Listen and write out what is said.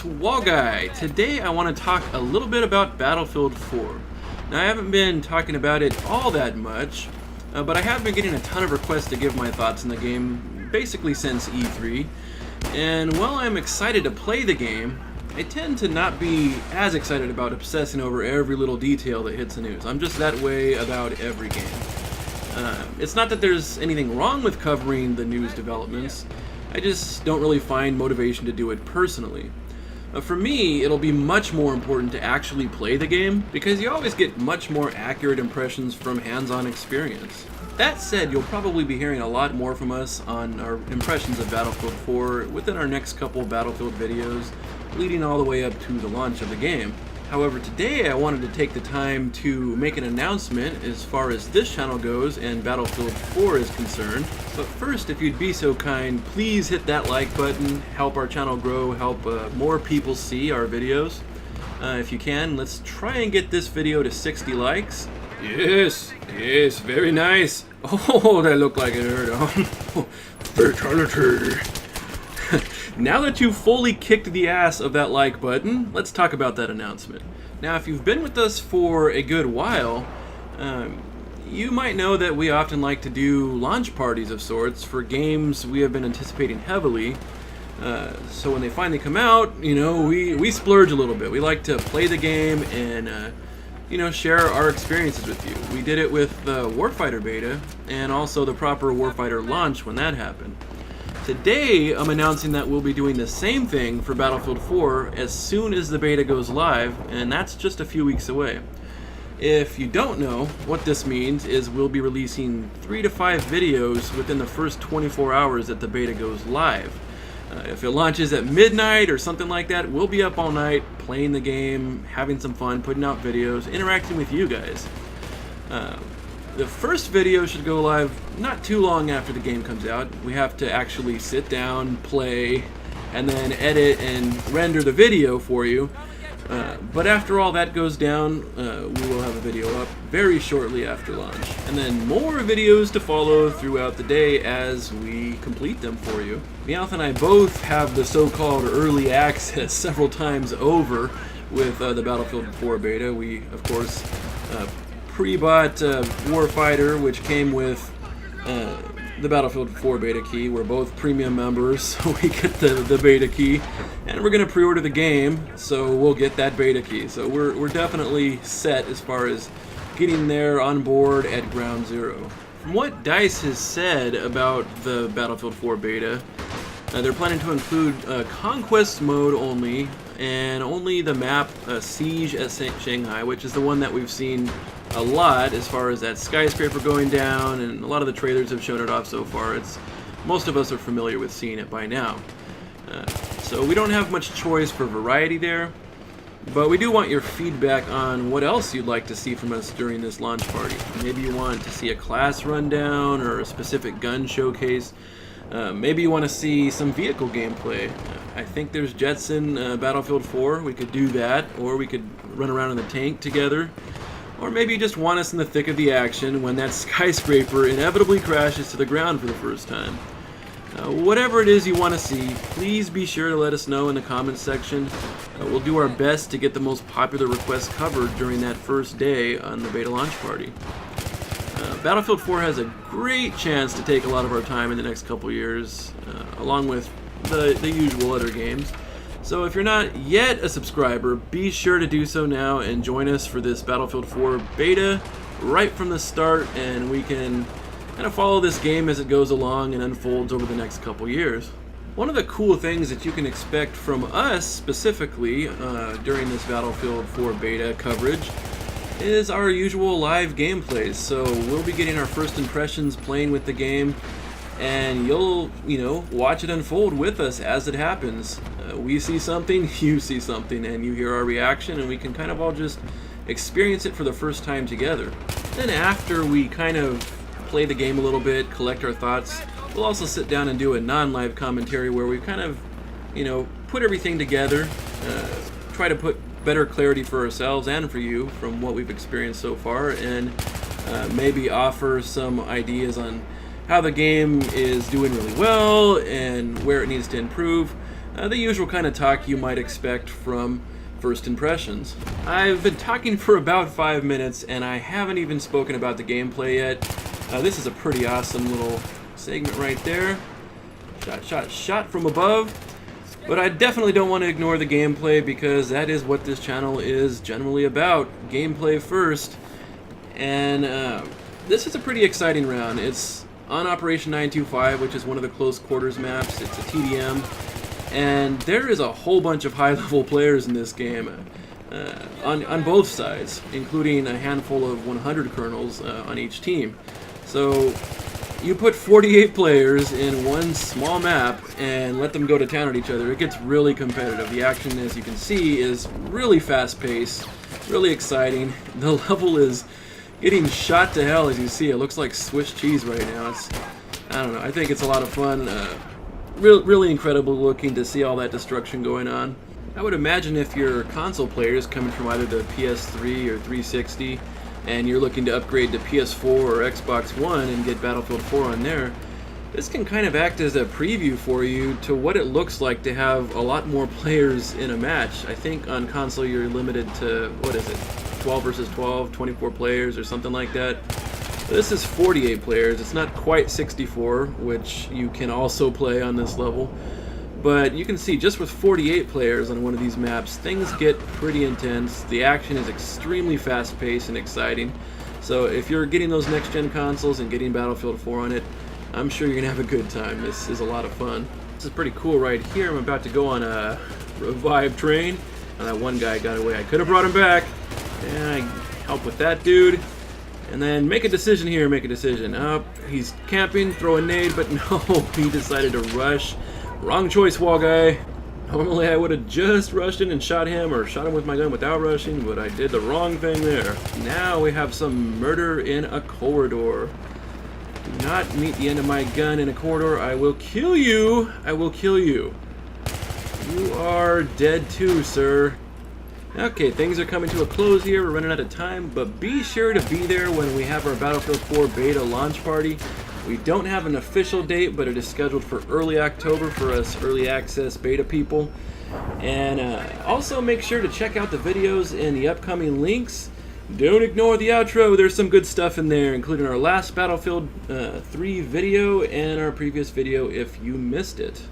it's Wallguy. Today I want to talk a little bit about Battlefield 4. Now I haven't been talking about it all that much, but I have been getting a ton of requests to give my thoughts in the game basically since E3. And while I'm excited to play the game, I tend to not be as excited about obsessing over every little detail that hits the news. I'm just that way about every game. It's not that there's anything wrong with covering the news developments, I just don't really find motivation to do it personally. For me, it'll be much more important to actually play the game, because you always get much more accurate impressions from hands-on experience. That said, you'll probably be hearing a lot more from us on our impressions of Battlefield 4 within our next couple Battlefield videos, leading all the way up to the launch of the game. However, today I wanted to take the time to make an announcement as far as this channel goes and Battlefield 4 is concerned. But first, if you'd be so kind, please hit that like button, help our channel grow, help more people see our videos. If you can, let's try and get this video to 60 likes. Yes, very nice. Oh, that looked like it hurt. Fatality. Now that you've fully kicked the ass of that like button, let's talk about that announcement. Now, if you've been with us for a good while, you might know that we often like to do launch parties of sorts for games we have been anticipating heavily. So when they finally come out, we splurge a little bit. We like to play the game and share our experiences with you. We did it with the Warfighter beta and also the proper Warfighter launch when that happened. Today, I'm announcing that we'll be doing the same thing for Battlefield 4 as soon as the beta goes live, and that's just a few weeks away. If you don't know, what this means is we'll be releasing 3 to 5 videos within the first 24 hours that the beta goes live. If it launches at midnight or something like that, we'll be up all night playing the game, having some fun, putting out videos, interacting with you guys. The first video should go live not too long after the game comes out. We have to actually sit down, play, and then edit and render the video for you. But after all that goes down, we will have a video up very shortly after launch. And then more videos to follow throughout the day as we complete them for you. Meowth and I both have the so-called early access several times over with the Battlefield 4 beta. We, of course, pre-bought Warfighter, which came with the Battlefield 4 beta key. We're both premium members, so we get the beta key. And we're going to pre-order the game, so we'll get that beta key. So we're definitely set as far as getting there on board at ground zero. From what DICE has said about the Battlefield 4 beta, they're planning to include Conquest mode only, and only the map Siege at Shanghai, which is the one that we've seen a lot as far as that skyscraper going down, and a lot of the trailers have shown it off so far. Most of us are familiar with seeing it by now. So we don't have much choice for variety there, but we do want your feedback on what else you'd like to see from us during this launch party. Maybe you want to see a class rundown or a specific gun showcase. Maybe you want to see some vehicle gameplay. I think there's jets in Battlefield 4. We could do that, or we could run around in the tank together. Or maybe you just want us in the thick of the action when that skyscraper inevitably crashes to the ground for the first time. Whatever it is you want to see, please be sure to let us know in the comments section. We'll do our best to get the most popular requests covered during that first day on the beta launch party. Battlefield 4 has a great chance to take a lot of our time in the next couple years, along with the usual other games. So if you're not yet a subscriber, be sure to do so now and join us for this Battlefield 4 beta right from the start, and we can kind of follow this game as it goes along and unfolds over the next couple years. One of the cool things that you can expect from us specifically during this Battlefield 4 beta coverage is our usual live gameplays. So we'll be getting our first impressions playing with the game, and you'll, watch it unfold with us as it happens. We see something, you see something, and you hear our reaction, and we can kind of all just experience it for the first time together. Then after we kind of play the game a little bit, collect our thoughts, we'll also sit down and do a non-live commentary where we kind of, put everything together, try to put better clarity for ourselves and for you from what we've experienced so far, and maybe offer some ideas on how the game is doing really well and where it needs to improve. The usual kind of talk you might expect from first impressions. I've been talking for about 5 minutes and I haven't even spoken about the gameplay yet. This is a pretty awesome little segment right there. Shot from above. But I definitely don't want to ignore the gameplay because that is what this channel is generally about. Gameplay first. And this is a pretty exciting round. It's on Operation 925, which is one of the close quarters maps. It's a TDM. And there is a whole bunch of high-level players in this game on both sides, including a handful of 100 colonels on each team. So you put 48 players in one small map and let them go to town at each other. It gets really competitive. The action, as you can see, is really fast-paced, really exciting. The level is getting shot to hell, as you see. It looks like Swiss cheese right now. I don't know. I think it's a lot of fun. Really incredible looking to see all that destruction going on. I would imagine if you're console players coming from either the PS3 or 360 and you're looking to upgrade to PS4 or Xbox One and get Battlefield 4 on there, this can kind of act as a preview for you to what it looks like to have a lot more players in a match. I think on console you're limited to, what is it, 12 versus 12, 24 players or something like that. This is 48 players. It's not quite 64, which you can also play on this level. But you can see just with 48 players on one of these maps, things get pretty intense. The action is extremely fast-paced and exciting. So if you're getting those next-gen consoles and getting Battlefield 4 on it, I'm sure you're going to have a good time. This is a lot of fun. This is pretty cool right here. I'm about to go on a revive train. Now that one guy got away. I could have brought him back. And I help with that dude. And then make a decision here, make a decision. He's camping, throw a nade, but no, he decided to rush. Wrong choice, Wallguy. Normally I would have just rushed in and shot him, or shot him with my gun without rushing, but I did the wrong thing there. Now we have some murder in a corridor. Do not meet the end of my gun in a corridor. I will kill you. I will kill you. You are dead too, sir. Okay, things are coming to a close here. We're running out of time, but be sure to be there when we have our Battlefield 4 beta launch party. We don't have an official date, but it is scheduled for early October for us early access beta people. And also make sure to check out the videos and the upcoming links. Don't ignore the outro. There's some good stuff in there, including our last Battlefield 3 video and our previous video if you missed it.